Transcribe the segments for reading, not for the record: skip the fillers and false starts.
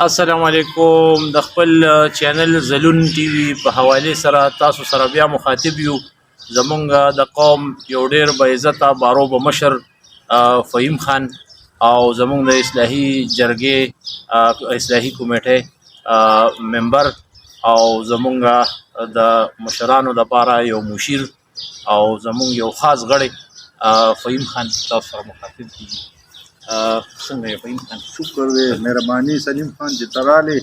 السلام علیکم د خپل چینل زلون ټي وي په حواله سره تاسو سره بیا مخاطب یو زمونږ د قوم یو ډیر با عزت باروب مشر فهیم خان او زمونږ د اصلاحي جرګې اصلاحي کمیټه ممبر او زمونږ د مشرانو د لپاره یو مشیر او زمونږ یو خاص غړی فهیم خان تاسو سره مخاطب کیږي. څنګه فهیم خان؟ شکر دی، مهرباني سلیم خان چې تراله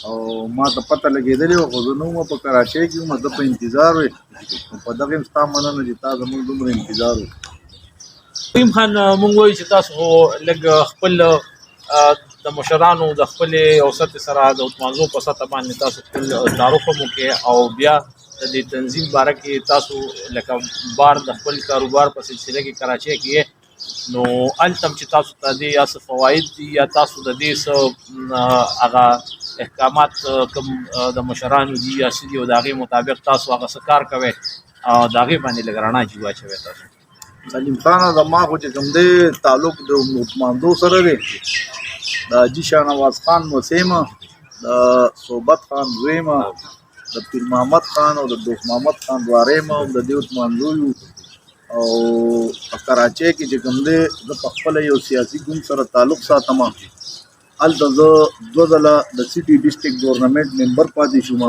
او ما ته پته لګېدلې وه خو زه نه وم په کراچۍ کې وم، زه په انتظار وې په دغه ستا مننه چې تا زموږ دومره انتظار وکړو. فهیم خان مونږ وایو چې تاسو لږ خپل د مشرانو د خپلې اوسط سره د اتمانزو په سطح باندې تاسو خپل تعارف هم وکړئ او بیا د دې تنظیم باره کې تاسو لکه بار د خپل کاروبار په سلسله کې کراچۍ کې نو التم چې تاسو ته دې یا څه فواید دي یا تاسو د دې څه هغه احکامات کوم د مشرانو دي یا څه دي او د هغې مطابق تاسو هغه څه کار کوئ او د هغې باندې لږ رڼا چې واچوئ تاسو. سلیم خانه زما خو چې کوم دی تعلق د اتماندو سره دی، د حاجي شاهنواز خان موسیمه، د صوبت خان دویمه، د پیر محمد خان او د دوست محمد خان دوارېمه او د دې اتماندو یو او په کراچۍ کې چې کوم دی زه په خپله یو سیاسي ګوند سره تعلق ساتم. هلته زه دوه ځله د سټي ډسټرکټ ګورنمنټ ممبر پاتې شوم،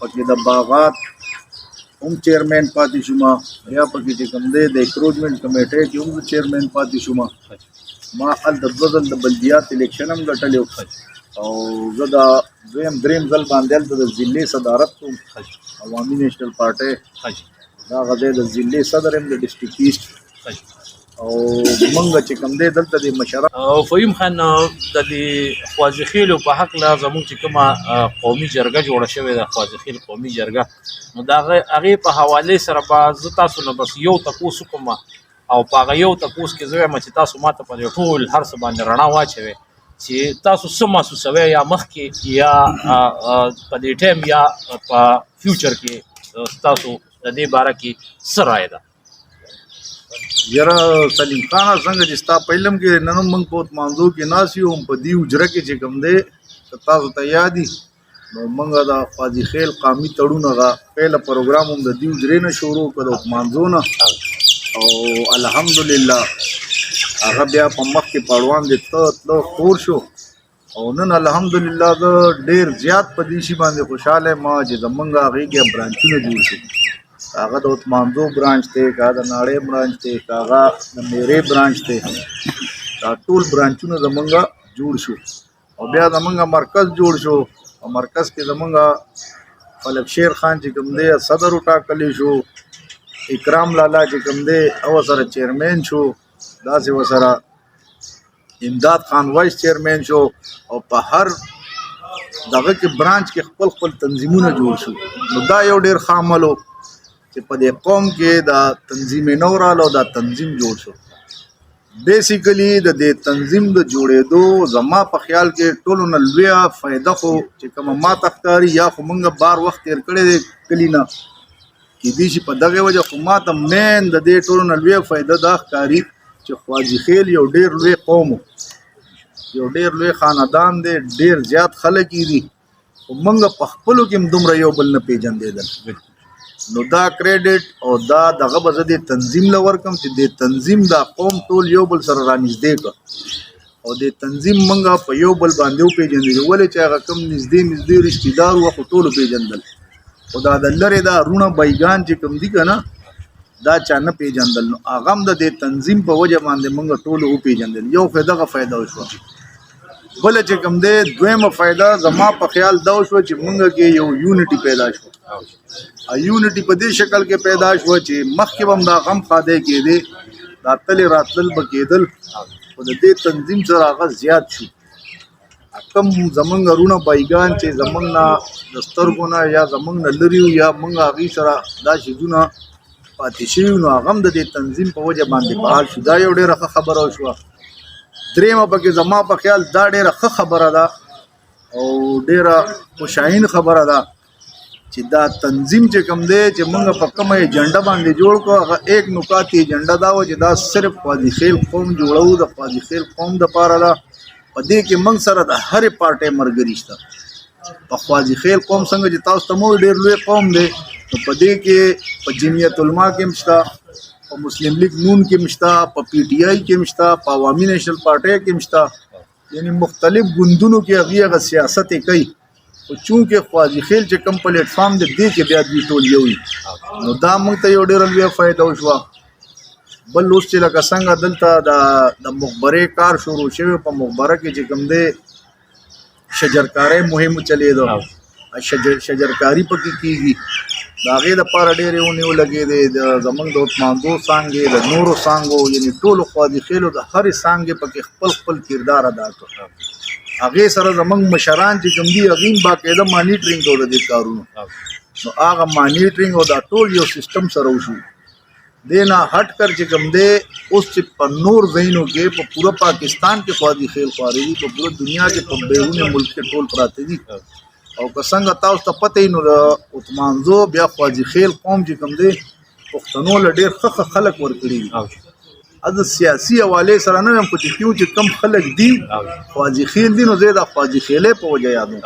پکې د باغات هم چیرمین پاتې شوم، یا پکې چې کوم دی د اکروچمنټ کمیټې کې هم چیرمین پاتې شوم. ما هلته دوه ځل د بلدیات الیکشن هم ګټلی او زه د دویم دریم ځل باندې هلته د ضلعې صدارت کوم عوامي نیشنل پارټۍ دا غځای د ضلعې صدر یم د ډسټرکټ ایسټ او موږ چې کوم دی دلته د مشرانو. فهیم خان د دې خوازخیلو په هکله زموږ چې کومه قومي جرګه جوړه شوې ده خوازخیل قومي جرګه نو د هغې په حوالې سره به زه تاسو نه بس یو تپوس وکړم او په هغه یو تپوس کې زه وایم چې تاسو ما ته په دې ټول هر څه باندې رڼا واچوئ چې تاسو څه محسوسوئ یا مخکې یا په دې ټایم یا په فیوچر کې ستاسو د دې باره کې څه رایه ده؟ یاره سلیم خانه څنګه چې ستا په علم کې نن هم موږ په اتمانزو کې ناست یو په دې حجره کې چې کوم دی که تاسو ته یاد وي نو موږ د خوازخیل قومي تړون هغه پیله پروګرام هم د دې حجرې نه شروع کړ د اتمانزو نه او الحمدلله هغه بیا په مخ کې پړوان دی تله خور شو او نن الحمدلله زه ډېر زیات په دې شي باندې خوشحاله یم چې زموږ هغې کې برانچونه جوړ شو، هغه د اتمانزو برانچ دی، که هغه د ناړۍ برانچ دی، که هغه د میرې برانچ دی، دا ټول برانچونه زمونږ جوړ شو او بیا زمونږ مرکز جوړ شو او مرکز کې زمونږ فلک شیر خان چې کوم دی صدر وټاکلی شو، اکرام لالا چې کوم دی او سره چیرمین شو، داسې ورسره امداد خان وایس چیرمین شو او په هر دغه کې برانچ کې خپل خپل تنظیمونه جوړ شو. نو دا یو ډېر ښه عمل و چې په دې قوم کې دا تنظیم نو راغله او دا تنظیم جوړ شو. بیسیکلی د دې تنظیم د جوړېدو زما په خیال کې ټولو نه لویه فایده خو چې کومه ما ته ښکاري یا خو موږ بار وخت تېر کړی دی کلي نه کیدای شي په دغې وجه خو ما ته مین د دې ټولو نه لویه فایده دا ښکاري چې خوازخیل یو ډېر لوی قوم یو ډېر لوی خاندان دی، ډېر زیات خلک یې دي خو موږ په خپلو کې هم دومره یو بل نه پېژندېدل. نو دا کریډټ او دا دغه به زه دې تنظیم له ورکړم چې دې تنظیم دا قوم ټول یو بل سره رانږدې کړه او دې تنظیم موږ په یو بل باندې وپېژندل، ولې چې هغه کوم نږدې رشتې دار وو خو ټولو پېژندل خو دا د لرې دا رونه بیګان چې کوم دي که نه دا چا نه پېژندل نو هغه هم د دې تنظیم په وجه باندې موږ ټولو وپېژندل. یو خو دغه فایده وشوه، بله چې کوم دی دویمه فایده زما په خیال دا وشوه چې موږ کې یو یونټي پیدا شوه. یونټي په دې شکل کې پیدا شوه چې مخکې به هم دا غم خادی کېدی، دا تلې راتلل به کېدل خو د دې تنظیم سره هغه زیات شو. کم زمونږ رونه بایګان چې زمونږ نه د سترګو نه یا زمونږ نه لرې وو یا موږ هغې سره دا شیزونه پاتې شوي نو هغه هم د دې تنظیم په وجه باندې فعال شو. دا یو ډېره ښه خبره وشوه. درېیمه پکې زما په خیال دا ډېره ښه خبره ده او ډېره خوشاین خبره ده چې دا تنظیم چې کوم دی چې موږ په کومه ایجنډه باندې جوړ کړو هغه ایک نکات ایجنډه دا وه چې دا صرف خوازخیل قوم جوړو، د خوازخیل قوم دپاره ده په دې کې موږ سره د هرې پارټۍ ملګري شته. په خوازي خیل قوم څنګه چې تاسو ته مو ډېر لوی قوم دی، نو په دې کې په جمعیت علما کې هم شته، په مسلم لیگ نون کې هم شته، په پی ټي آی کې هم شته، په عوامي نیشنل پارټۍ کې هم شته. یعنی مختلف ګوندونو کې هغه سیاست یې کوي. خو چونکې خوازي خیل چې کوم پلیټ فارم دی دې کې بیا دوی ټول یو وي، نو دا موږ ته یو ډېره لویه فایده وشوه. بل اوس چې لکه څنګه دلته د مخبرې کار شروع شوی، په مخبره کې چې کوم دی شجرکاری مهم چلېده، شجرکاری پکې کېږي. د هغې دپاره ډېرې اونې ولګېدې. د زموږ د عثمانزو څانګې، د نورو څانګو، یعنې ټولو خوازي خیلو د هرې څانګې پکې خپل خپل کردار ادا کړ. هغې سره زموږ مشران چې کوم دي هغې هم باقاعده مانیټرینګ کوله د دې کارونو. نو هغه مانیټرینګ او دا ټول یو سیسټم سره وشو. دې نه هټ کر چې کوم دی اوس چې په نور ځایونو کې په پوره پاکستان کې خوازي خیل خوارې دي، په پوره دنیا کې په بیرون ملک کې ټول پراته دي. او که څنګه تاسو ته پته وي نو د عثمانزو بیا خوازي خیل قوم چې کوم دی پښتنو له ډېر ښه خلک ورکړي دي. از سیاسي حوالې سره نه وایم، خو چې کیوں چې کم خلک دي خوازي خیل دي، نو زه د خوازي خیلې په وجه یادوم.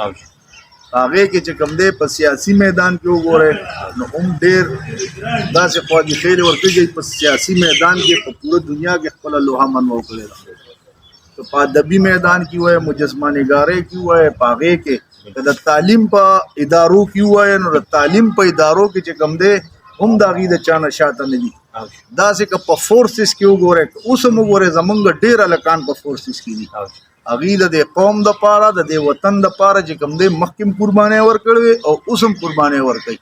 هغې کې چې کوم دی په سیاسي میدان کې وګورئ نو هم ډېر داسې خوازي خیلې ورکړي په سیاسي میدان کې په پوره دنیا کې خپله لوحه منو کړې ده. که په ادبي میدان کې ووایه، مجسمه نګارۍ کې ووایه، په هغې کې که د تعلیم په ادارو کې ووایه نو د تعلیم په ادارو کې چې کوم دی هم د هغې د چا نه شاته نه دي. داسې که په فورسز کې وګورئ، اوس هم وګورئ زمونږ ډېر هلکان په فورسز کې دي. هغې د دې قوم دپاره، د دې وطن دپاره چې کوم دی مخکې هم قربانۍ ورکړې او اوس هم قربانۍ ورکوي.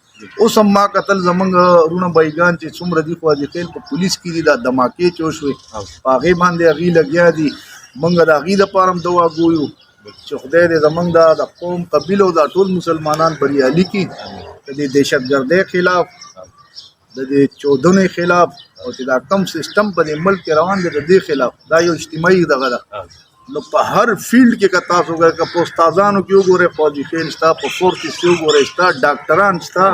اوس هم ما کتل زمونږ وروڼه بایګان چې څومره دي خوازي خیل په پولیس کې دي، دا دماکې چې وشوې په هغې باندې هغې لګیا دي. موږ د هغې دپاره هم دعا ګویو چې خدای دې زمونږ د قوم قبیلو دا ټول مسلمانان بریالي کړي د دې دهشتګردۍ خلاف، د دې چودنې خلاف، او چې دا کم سیسټم په دې ملک کې روان دی د دې خلاف. دا یو اجتماعي دغه ده. نو په هر فیلډ کې که تاسو وګورئ، که په استادانو کې وګورئ خوازي خیل شته، په فورسز کې وګورئ شته، ډاکټران شته،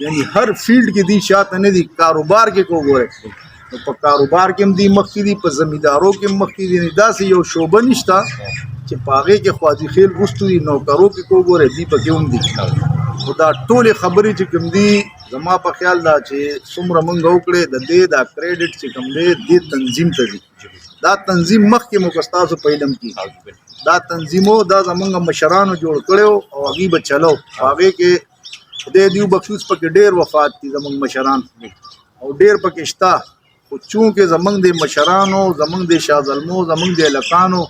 یعنی هر فیلډ کې دي شاته نه دي. کاروبار کې وګورئ نو په کاروبار کې هم دي مخکې دي، په زمیندارو کې هم مخکې دي. داسې یو شعبه نشته چې په هغې کې خوازي خیل وروستو دي. نوکرو کې وګورئ دي پکې هم دي. خو دا ټولې خبرې چې کوم دي زما په خیال دا چې څومره موږ وکړې د دې دا کریډټ چې کوم دی دې تنظیم ته دي. دا تنظیم مخکې مو که ستاسو په علم کې دا تنظیمو دا زمونږ مشرانو جوړ کړی و او هغې به چلو. هغې کې خدای دې وبخښوس پکې ډېر وفات دي زمونږ مشران او ډېر پکې شته. خو چونکې زمونږ د مشرانو، زمونږ د شاه زلمو، زمونږ د هلکانو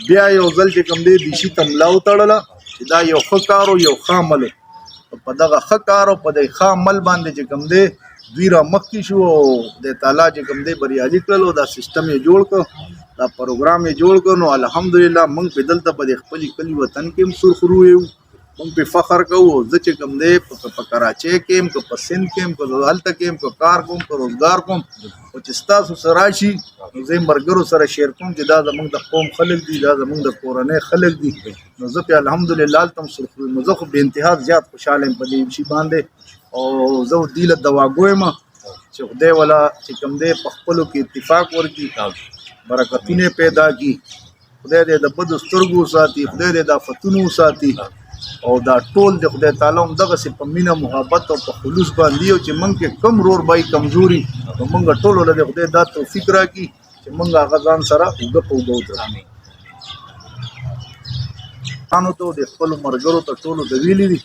بیا یو ځل چې کوم دی دیشي ته ملا وتړله چې دا یو ښه کار او یو ښه عمل و. په دغه ښه کار او په دې ښه عمل باندې چې کوم دی دوی را مخکې شو او خدای تعالی چې کوم دی بریالي کړل او دا سیسټم یې جوړ کړ، دا پروګرام یې جوړ کړ. نو الحمدلله موږ په دلته په دې خپل کلي وطن کې هم سرخرو یو، موږ په فخر کوو. زه چې کوم دی په کراچۍ کې یم، که په سند کې یم، که هلته کې یم، که کار کوم، که روزګار کوم، خو چې ستاسو سره راشي نو زه یې ملګرو سره شیر کوم چې دا زموږ د قوم خلک دي، دا زموږ د کورنۍ خلک دي. نو زه پې الحمدلله هلته هم سرخرو یم. نو زه خو بې انتها زیات خوشحاله یم په دې شي باندې او زه دوی له دوا ګویم چې خدای والا چې کوم دی په خپلو کې اتفاق ورکړي، برکتونه پیدا کړي. خدای دې د بدو سترګو وساتي، خدای دې د آفتونو وساتي او دا ټول د خدای تعالی هم دغسې په مینه محبت او په خلوص باندې او چې موږ کې کم رور بای کمزوري نو موږ ټولو له خدای دا توفیق راکړي چې موږ هغه ځان سره اوږه په اوږه ودرېږو. ته د خپلو ملګرو ته ټولو ته ویلي دي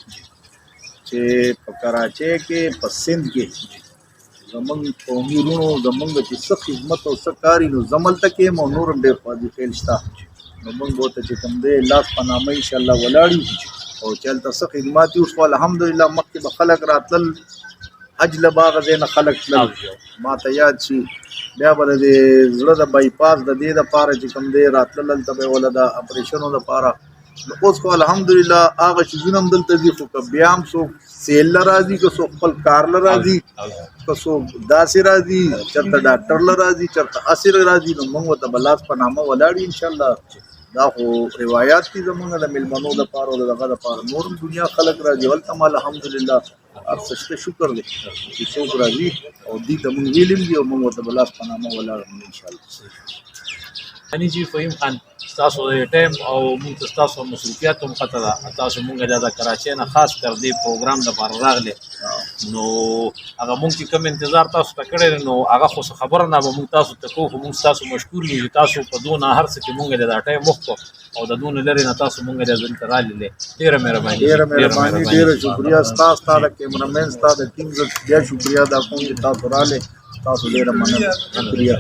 چې په کراچۍ کې، په سند کې زمونږ قومي وروڼو زمونږ چې څه خدمت او څه کاري نو زه ملته کې یم او نور هم ډېر خوازي خیل شته. نو موږ به ورته چې کوم دی لاس په نامه انشاءالله ولاړ یو او چې هلته څه خدمات یې وشو الحمدلله. مخکې به خلک راتلل حج له به هغه ځای نه خلک تلل، ما ته یاد شي. بیا به د زړه د بایپاس د دې دپاره چې کوم دی راتلل، هلته به یې وله د اپریشنو دپاره. نو اوس خو الحمدلله هغه چیزونه هم دلته دي. خو که بیا هم څوک سیل له راځي، که څوک خپل کار له راځي، که څوک داسې راځي چېرته ډاکټر له راځي، چېرته هسې راځي، نو موږ ورته به لاس په نامه ولاړ یو انشاءالله. دا خو روایات دي زمونږ د مېلمنو دپاره او د دغه دپاره. نور هم دنیا خلک راځي، هلته هم الحمدلله هر څه شته، شکر دی چې څوک راځي او دوی ته موږ ویلي دي او موږ ورته به لاس په نامه ولاړ یو انشاءالله. یعنی جی فهیم خان تاسو د ټایم او موږ ته تاسو مصروفیت هم پته ده تاسو موږ د کراچۍ نه خاص کر دې پروګرام لپاره راغلي نو هغه موږ چې کوم انتظار تاسو ته کړی نو هغه خو خبره نه به موږ تاسو ته کوو خو موږ تاسو مشکور یو چې تاسو په دونه هر څه کې موږ د ټایم وخت او د دونه لري نه تاسو موږ د دلته رالي ډېره مهرباني ډېره شکریا ستاسو ته د کیمرامین ستاسو د ټیم زه بیا شکریا دا کوم چې تاسو راغلي تاسو ډېره مننه شکریا